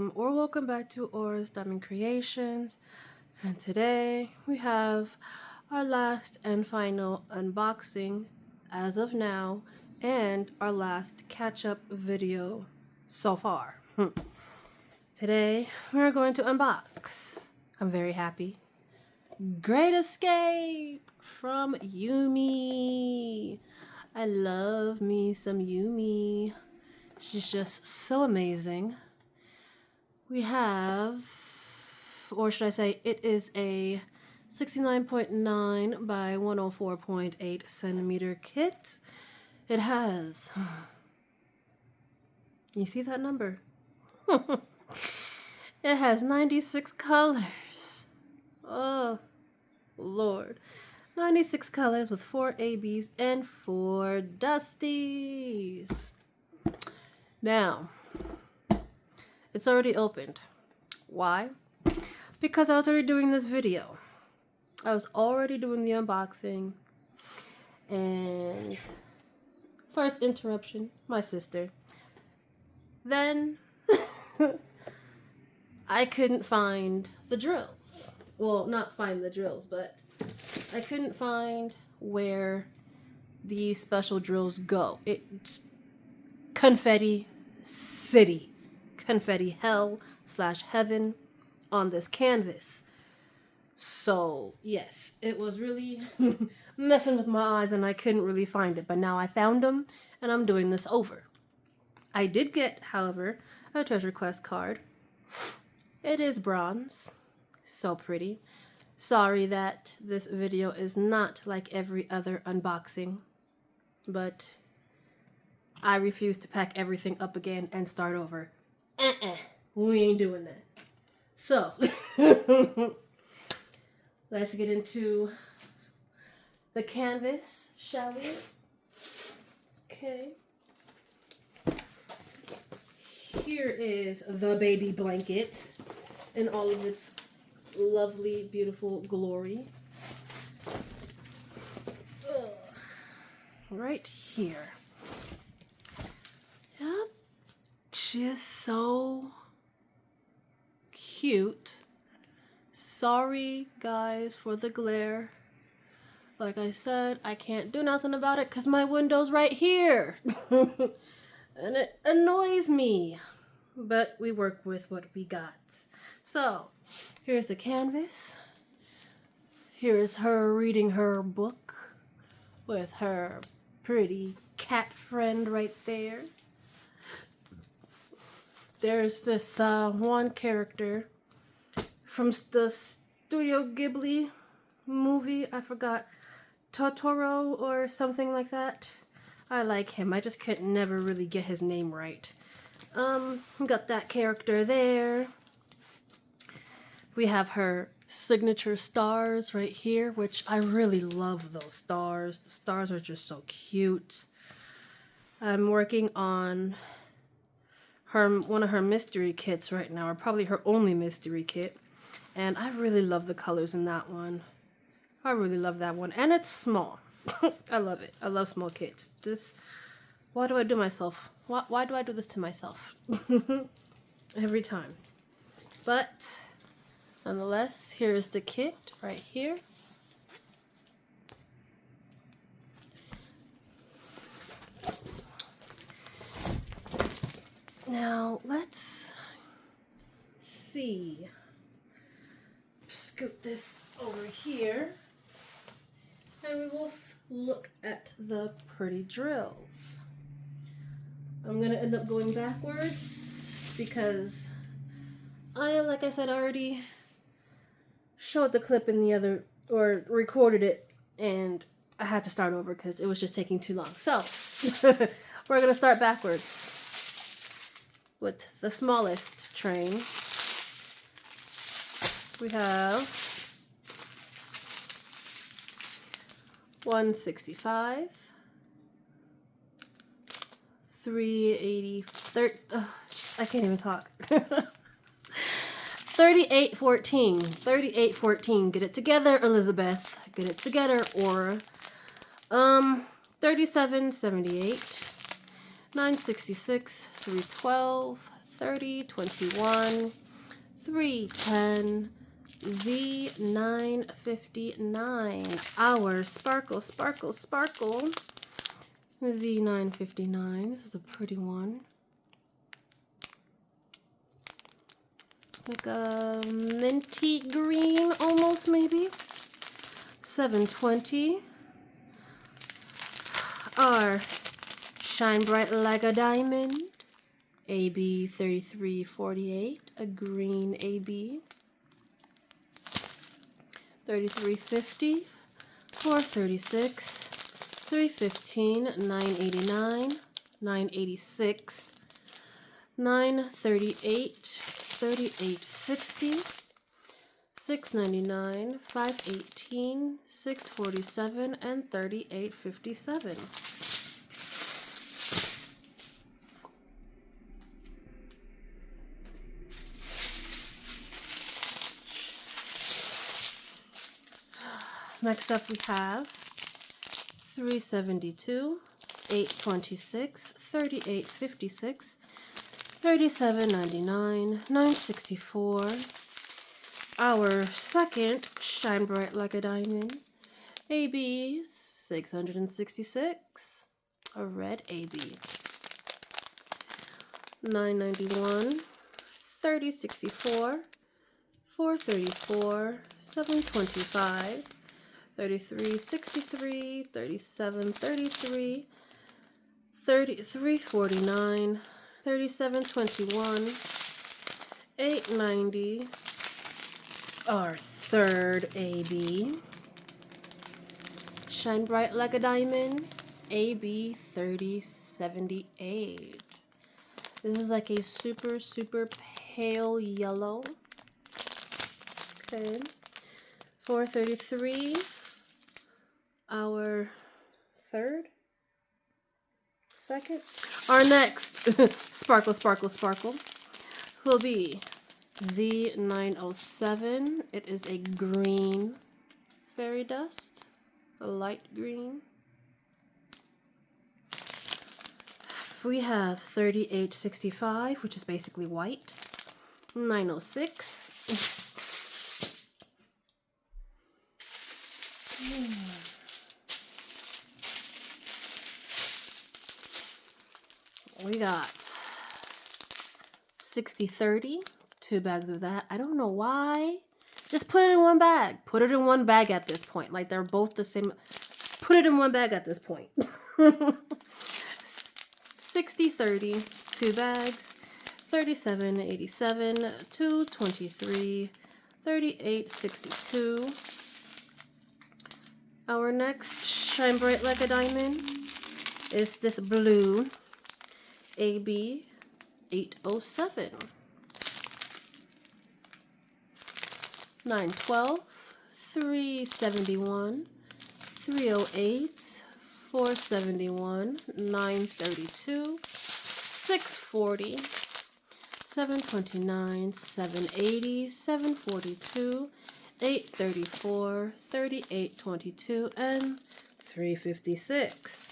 welcome back to Aura's Diamond Creations. And today we have our last and final unboxing as of now, and our last catch-up video so far. Today we're going to unbox, I'm very happy, Great Escape from Yuumie. I love me some Yuumie. She's just so amazing. We have, or should I say, it is a 69.9 by 104.8 centimeter kit. It has, you see that number? It has 96 colors. Oh, Lord. 96 colors with 4 ABs and 4 Dusties. Now, it's already opened. Why? Because I was already doing this video. I was already doing the unboxing. And first interruption, my sister. Then I couldn't find the drills. Well, not find the drills, but I couldn't find where the special drills go. It's Confetti City. Confetti hell / heaven on this canvas. So yes, it was really messing with my eyes and I couldn't really find it, but now I found them and I'm doing this over. I did get, however, a Treasure Quest card. It is bronze. So pretty. Sorry that this video is not like every other unboxing, but I refuse to pack everything up again and start over. We ain't doing that. So, let's get into the canvas, shall we? Okay. Here is the baby blanket in all of its lovely, beautiful glory. Right here. Yep. She is so cute. Sorry, guys, for the glare. Like I said, I can't do nothing about it because my window's right here. And it annoys me. But we work with what we got. So, here's the canvas. Here is her reading her book with her pretty cat friend right there. There's this one character from the Studio Ghibli movie. I forgot, Totoro or something like that. I like him. I just could never really get his name right. Got that character there. We have her signature stars right here, which I really love those stars. The stars are just so cute. I'm working on one of her mystery kits right now, or probably her only mystery kit. And I really love the colors in that one. I really love that one. And it's small. I love it. I love small kits. Why do I do myself? Why do I do this to myself? Every time. But nonetheless, here is the kit right here. Now, let's see. Scoot this over here. And we will look at the pretty drills. I'm going to end up going backwards because like I said, already showed the clip in the other, or recorded it, and I had to start over because it was just taking too long. So, we're going to start backwards with the smallest train. We have 165, 380, I can't even talk. 3814, 3814. Get it together, Elizabeth. Get it together, Aura. 3778, 966, 312, 30, 21, 310, Z959. Our Sparkle, Sparkle, Sparkle. Z959. This is a pretty one. Like a minty green almost, maybe. 720. Our Shine Bright Like a Diamond. AB 3348. A green AB. 3350. 436. 315. 989. 986. 938. 3860. 699, 518, 647, and 3857. Next up we have 372, 826, 3856, 3799, 964. Our second Shine Bright Like a Diamond, AB 666, a red AB. 991, 3064, 434, 725, 3363, 3733, 3349, 3721, 890. Our third AB, Shine Bright Like a Diamond, AB 3078. This is like a super, super pale yellow. Okay. 433, our second. Our next Sparkle, Sparkle, Sparkle will be Z907. It is a green fairy dust, a light green. We have 3865, which is basically white. 906. We got 6030. 2 bags of that. I don't know why. Just put it in one bag. Put it in one bag at this point. Like they're both the same. Put it in one bag at this point. 6030, 2 bags. 3787, 223, 3862. Our next Shine Bright Like a Diamond is this blue AB 807. 912, 371, 308, 471, 932, 640, 729, 780, 742, 834, 3822, and 356.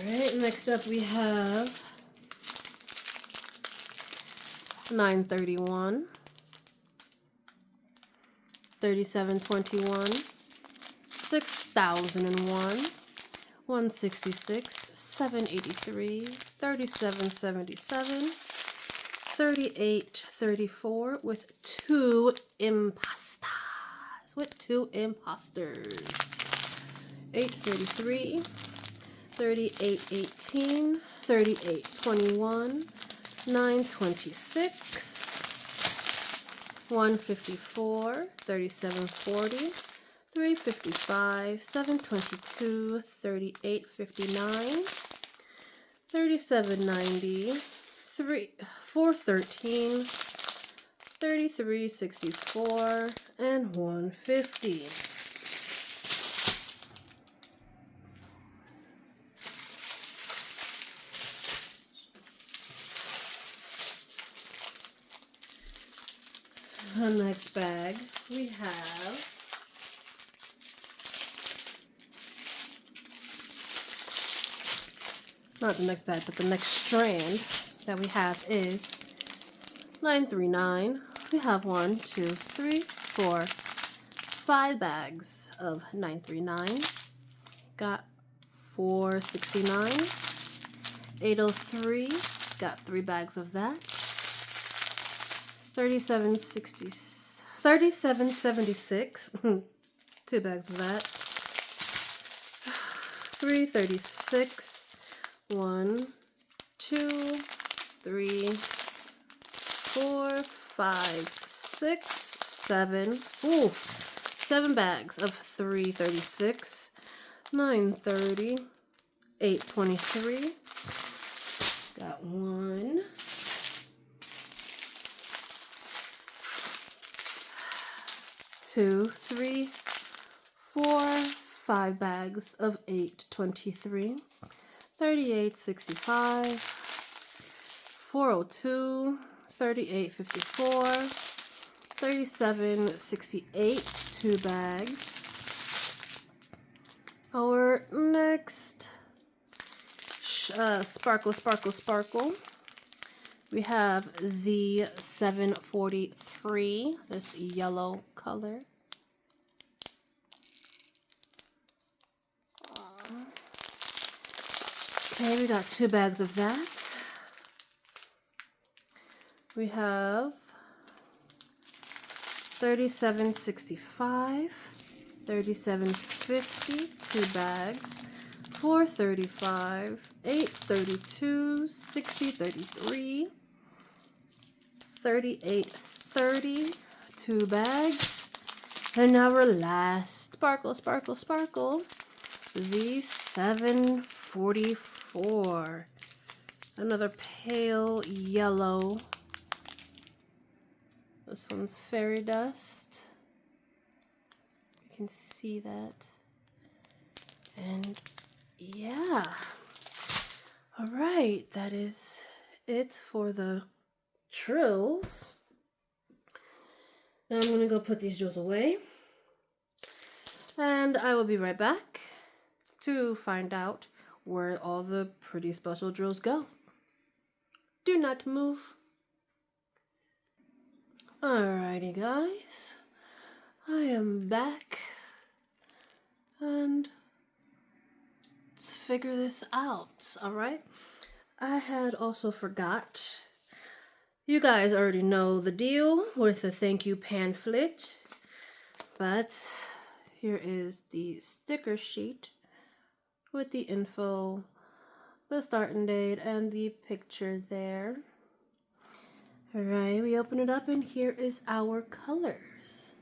Alright, next up we have 931, 3721, 6001, 166, 783, 3777, 3834 with 2 imposters. 833, 3818, 3821, 926, 154, 3740, 355, 722, 3859, 3790, 413, 3364, and 150. the next bag, we have not the next bag, but the next strand that we have is 939. We have 1, 2, 3, 4, 5 bags of 939. Got 469. 803. Got 3 bags of that. 3776. 2 bags of that. 336. 1, 2, 3, 4, 5, 6, 7. Ooh, 7 bags of 336. 930. 823. Got 1. 2, 3, 4, 5 bags of 823. 3865, 402, 3854, 3768, 2 bags. Our next sparkle. We have Z743, this yellow color. Okay, we got 2 bags of that. We have 3765, 3750, 2 bags, 435, 832, 6033, 3830, 2 bags, and our last sparkle, Z744. Another pale yellow. This one's fairy dust. You can see that. And yeah. All right, that is it for the trills. Now I'm going to go put these drills away. And I will be right back to find out where all the pretty special drills go. Do not move. Alrighty, guys. I am back. And let's figure this out, alright? I had also forgot. You guys already know the deal with the thank you pamphlet. But here is the sticker sheet with the info, the starting date, and the picture there. Alright, we open it up and here is our colors.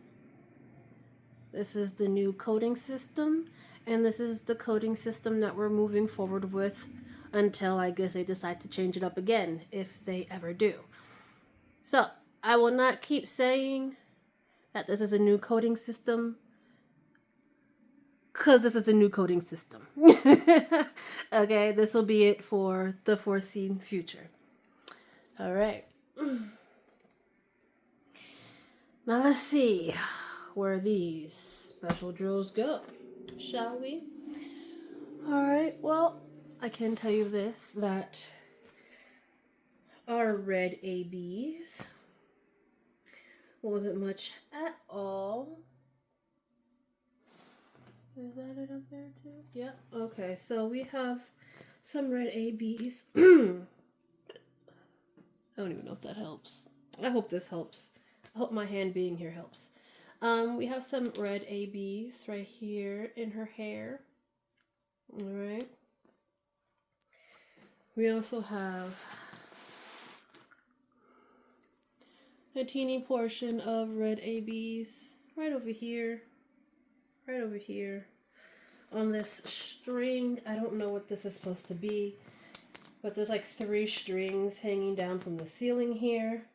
This is the new coding system, and this is the coding system that we're moving forward with until I guess they decide to change it up again, if they ever do. So, I will not keep saying that this is a new coding system, because this is the new coding system. Okay, this will be it for the foreseen future. Alright. Now let's see where these special drills go, shall we? Alright, well, I can tell you this, that our red ABs wasn't much at all. Is that it up there too? Yeah, okay, so we have some red ABs. I don't even know if that helps. I hope this helps. I hope my hand being here helps. We have some red ABs right here in her hair. Alright. We also have a teeny portion of red ABs right over here. Right over here. On this string. I don't know what this is supposed to be, but there's like 3 strings hanging down from the ceiling here.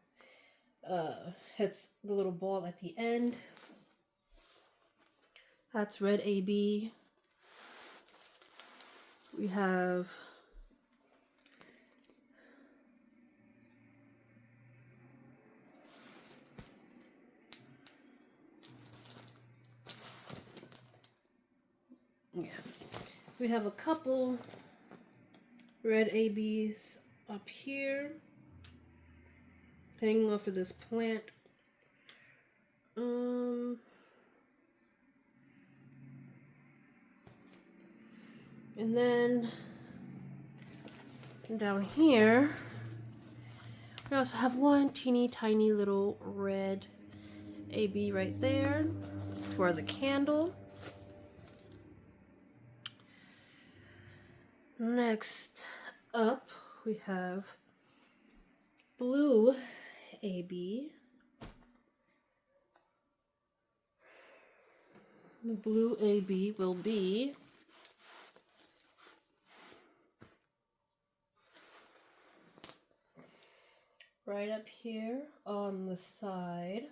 Hits the little ball at the end. That's red AB. We have We have a couple red ABs up here, hanging off of this plant. And then down here, we also have one teeny tiny little red AB right there for the candle. Next up, we have blue AB. The blue AB will be right up here on the side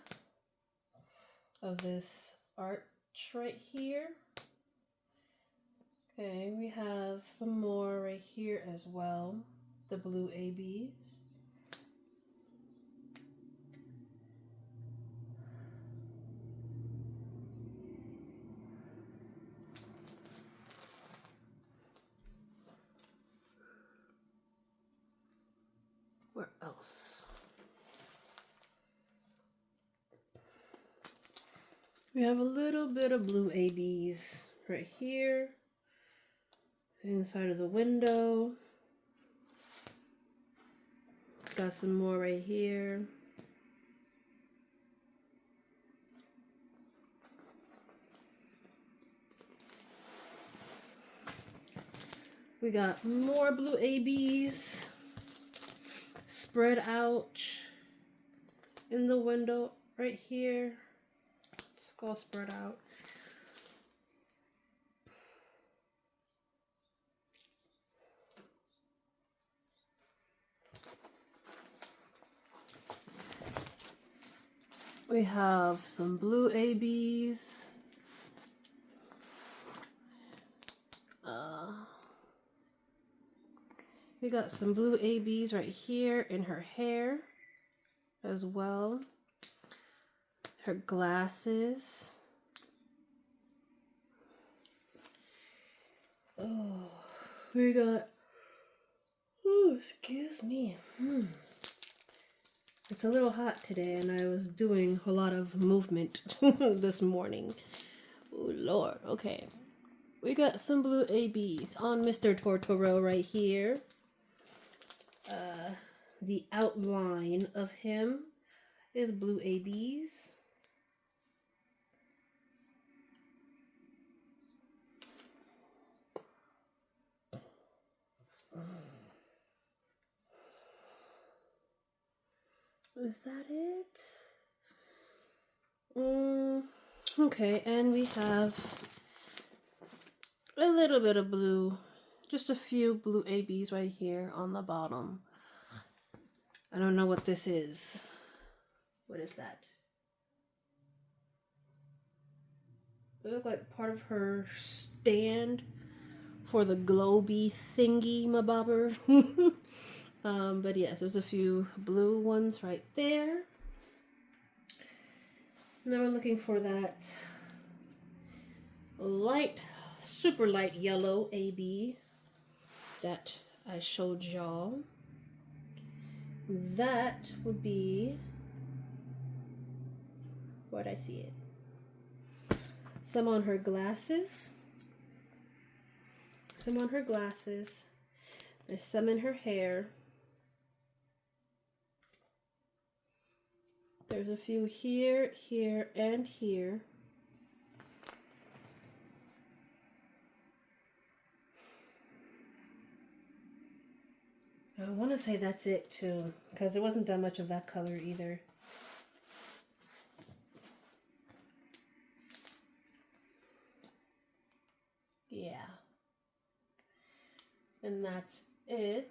of this arch right here. Okay, we have some more right here as well, the blue ABs. Where else? We have a little bit of blue ABs right here, inside of the window. Got some more right here. We got more blue ABs spread out in the window right here. It's all spread out. We have some blue ABs. We got some blue ABs right here in her hair as well. Her glasses. Oh, we got, oh, excuse me. It's a little hot today and I was doing a lot of movement this morning. Oh, Lord. Okay. We got some blue ABs on Mr. Tortoro right here. The outline of him is blue ABs. Is that it? Okay, and we have a little bit of blue, just a few blue ABs right here on the bottom. I don't know what this is. What is that? It looked like part of her stand for the globy thingy mabobber. But yes, there's a few blue ones right there. Now we're looking for that light, super light yellow AB that I showed y'all. That would be, where'd I see it? Some on her glasses. Some on her glasses. There's some in her hair. There's a few here, here, and here. I want to say that's it too, because there wasn't that much of that color either. Yeah. And that's it.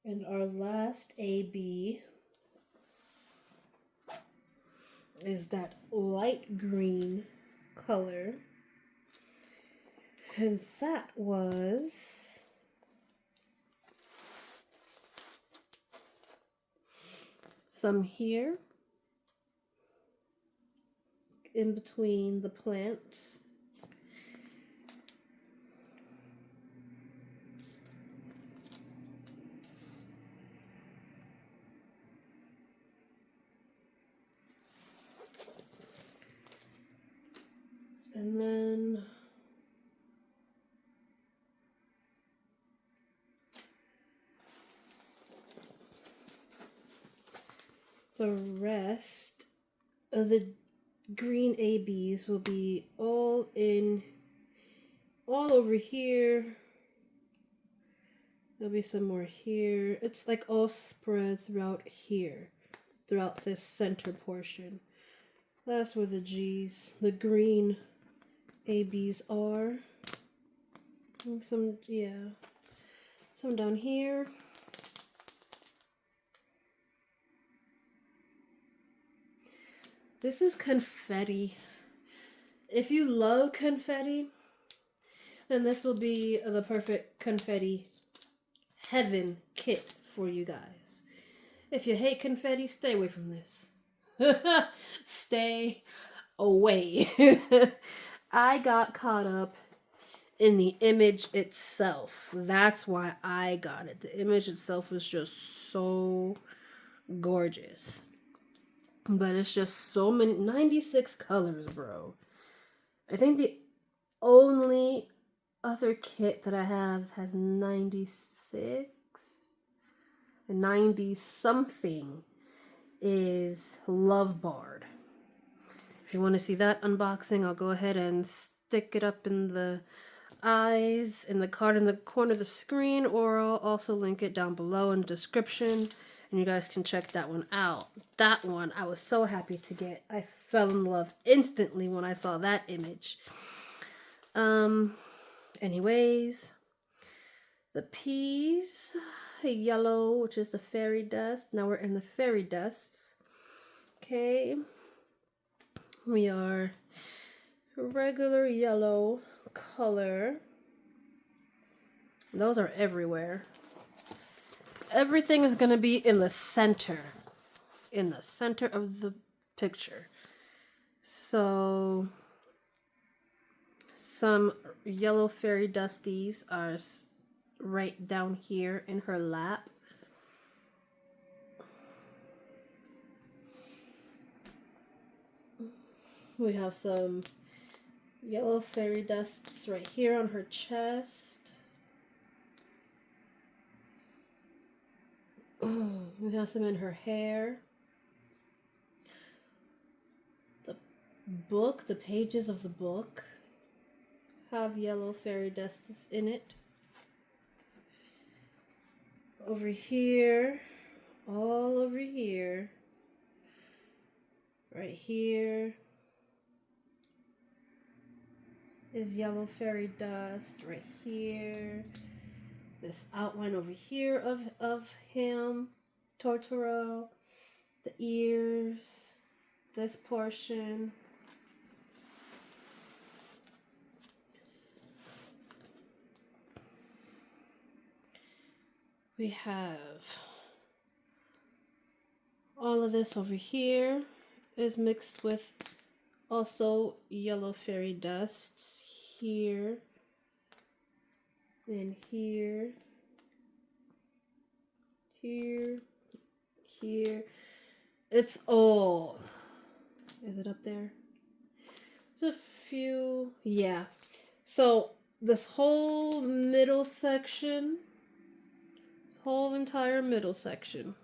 And our last AB is that light green color. And that was some here in between the plants. And then the rest of the green ABs will be all over here. There'll be some more here. It's like all spread throughout here, throughout this center portion. That's where the green ABs are. And some down here. This is confetti. If you love confetti, then this will be the perfect confetti heaven kit for you guys. If you hate confetti, stay away from this. Stay away. I got caught up in the image itself. That's why I got it. The image itself was just so gorgeous. But it's just so many, 96 colors, bro. I think the only other kit that I have has 96, 90 something is Love Bard. If you want to see that unboxing, I'll go ahead and stick it up in the eyes in the card in the corner of the screen, or I'll also link it down below in the description, and you guys can check that one out. That one I was so happy to get. I fell in love instantly when I saw that image. Anyways, the peas, yellow, which is the fairy dust. Now we're in the fairy dusts. Okay. We are regular yellow color. Those are everywhere. Everything is going to be in the center of the picture. So some yellow fairy dusties are right down here in her lap. We have some yellow fairy dusts right here on her chest. We have some in her hair. The book, the pages of the book have yellow fairy dusts in it. Over here, all over here, right here is yellow fairy dust. Right here, this outline over here of him, Totoro, the ears, this portion. We have all of this over here is mixed with also yellow fairy dusts here and here, here. It's all, is it up there? There's a few, yeah. So this whole middle section, this whole entire middle section,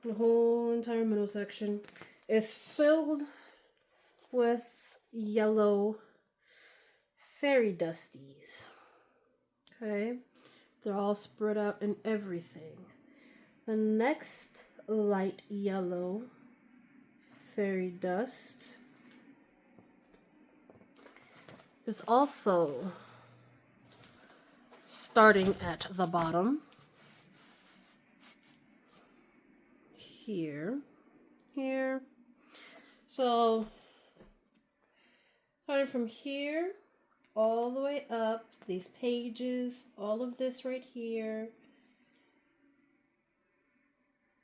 the whole entire middle section is filled with yellow fairy dusties. Okay, they're all spread out in everything. The next light yellow fairy dust is also starting at the bottom. Here. So, starting from here, all the way up, these pages, all of this right here.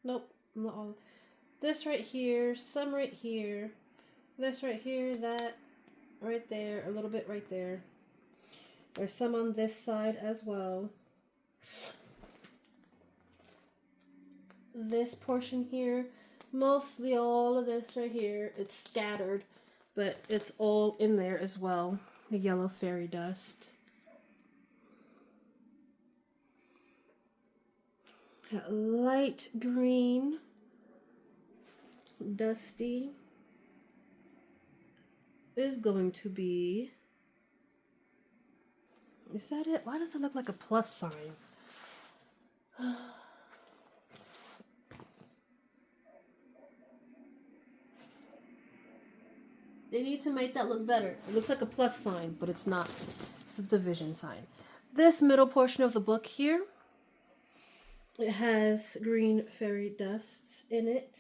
Nope, not all. This right here, some right here, this right here, that right there, a little bit right there. There's some on this side as well. This portion here, mostly all of this right here, it's scattered, but it's all in there as well. The yellow fairy dust. That light green, dusty, is going to be... Is that it? Why does it look like a plus sign? They need to make that look better. It looks like a plus sign, but it's not. It's a division sign. This middle portion of the book here, it has green fairy dusts in it.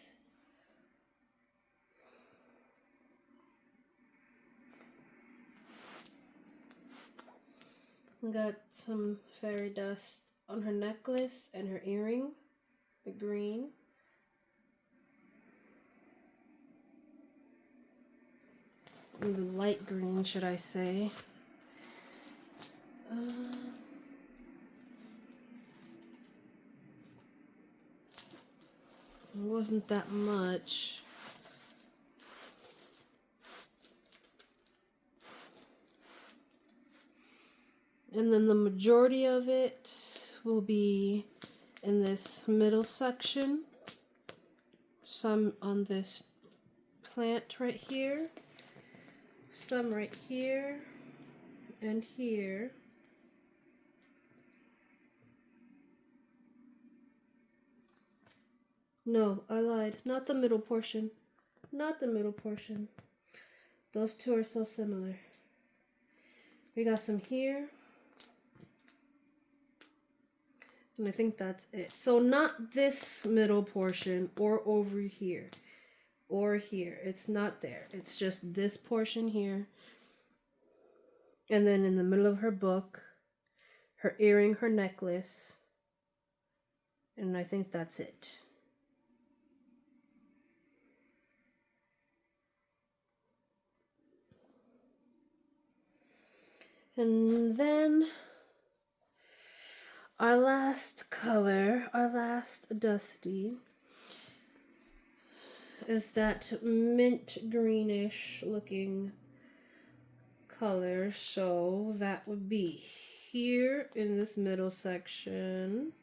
Got some fairy dust on her necklace and her earring, the green. The light green, should I say. It wasn't that much. And then the majority of it will be in this middle section. Some on this plant right here. Some right here and here. No, I lied. Not the middle portion. Not the middle portion. Those two are so similar. We got some here. And I think that's it. So not this middle portion or over here. Or here. It's not there. It's just this portion here. And then in the middle of her book, her earring, her necklace. And I think that's it. And then our last color, our last dusty, is that mint greenish looking color. So that would be here in this middle section.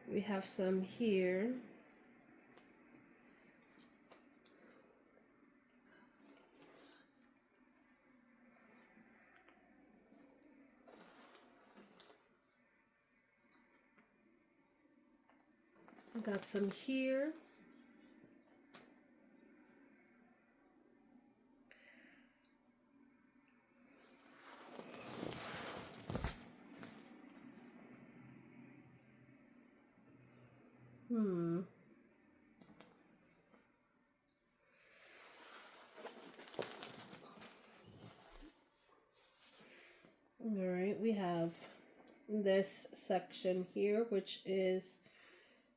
We have some here. Got some here. All right, we have this section here, which is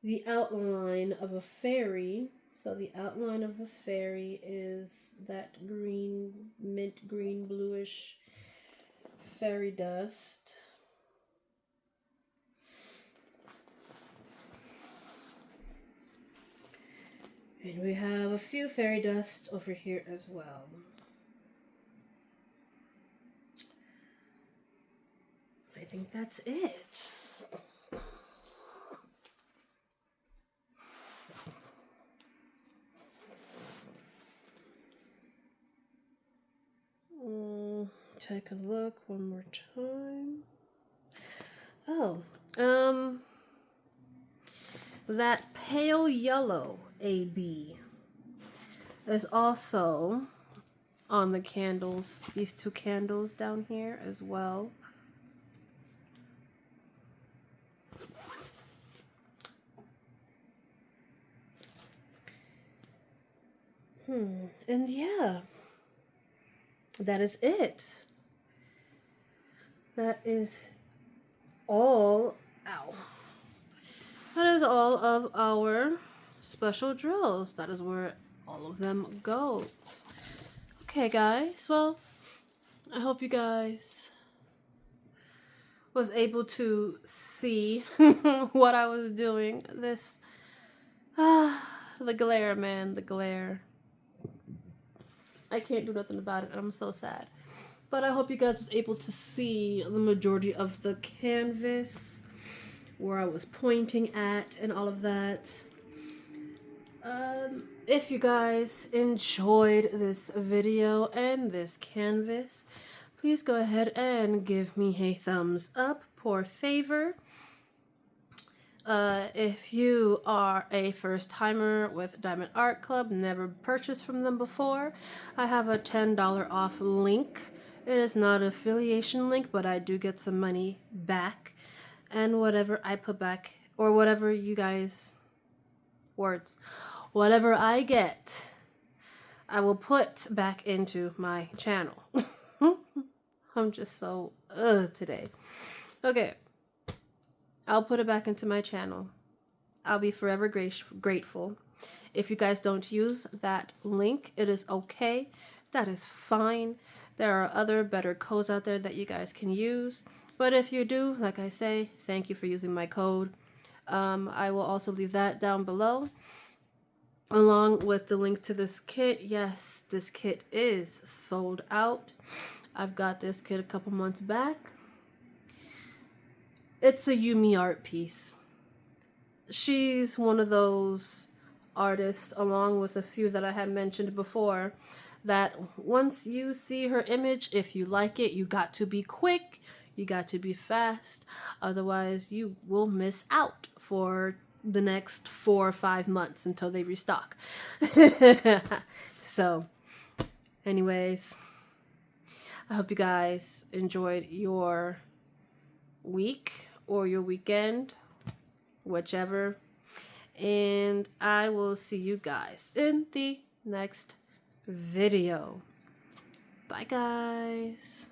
the outline of a fairy. So the outline of the fairy is that green, mint green, bluish fairy dust. And we have a few fairy dust over here as well. I think that's it. Take a look one more time. Oh, that pale yellow AB is also on the candles, these two candles down here as well. And yeah, that is it. That is all. Ow. That is all of our special drills. That is where all of them goes. Okay, guys. Well, I hope you guys was able to see what I was doing. This, the glare, man, the glare. I can't do nothing about it. I'm so sad. But I hope you guys was able to see the majority of the canvas, where I was pointing at and all of that. If you guys enjoyed this video and this canvas, please go ahead and give me a thumbs up, por favor. If you are a first timer with Diamond Art Club, never purchased from them before, I have a $10 off link. It is not an affiliation link, but I do get some money back. And whatever I put back, or whatever you guys, whatever I get, I will put back into my channel. I'm just so today. Okay. I'll put it back into my channel. I'll be forever grateful. If you guys don't use that link, it is okay. That is fine. There are other better codes out there that you guys can use. But if you do, like I say, thank you for using my code. I will also leave that down below, along with the link to this kit. Yes, this kit is sold out. I've got this kit a couple months back. It's a Yuumie art piece. She's one of those artists, along with a few that I had mentioned before, that once you see her image, if you like it, you got to be quick, you got to be fast, otherwise you will miss out for the next 4 or 5 months until they restock. So, anyways, I hope you guys enjoyed your week or your weekend, whichever, and I will see you guys in the next video. Bye, guys.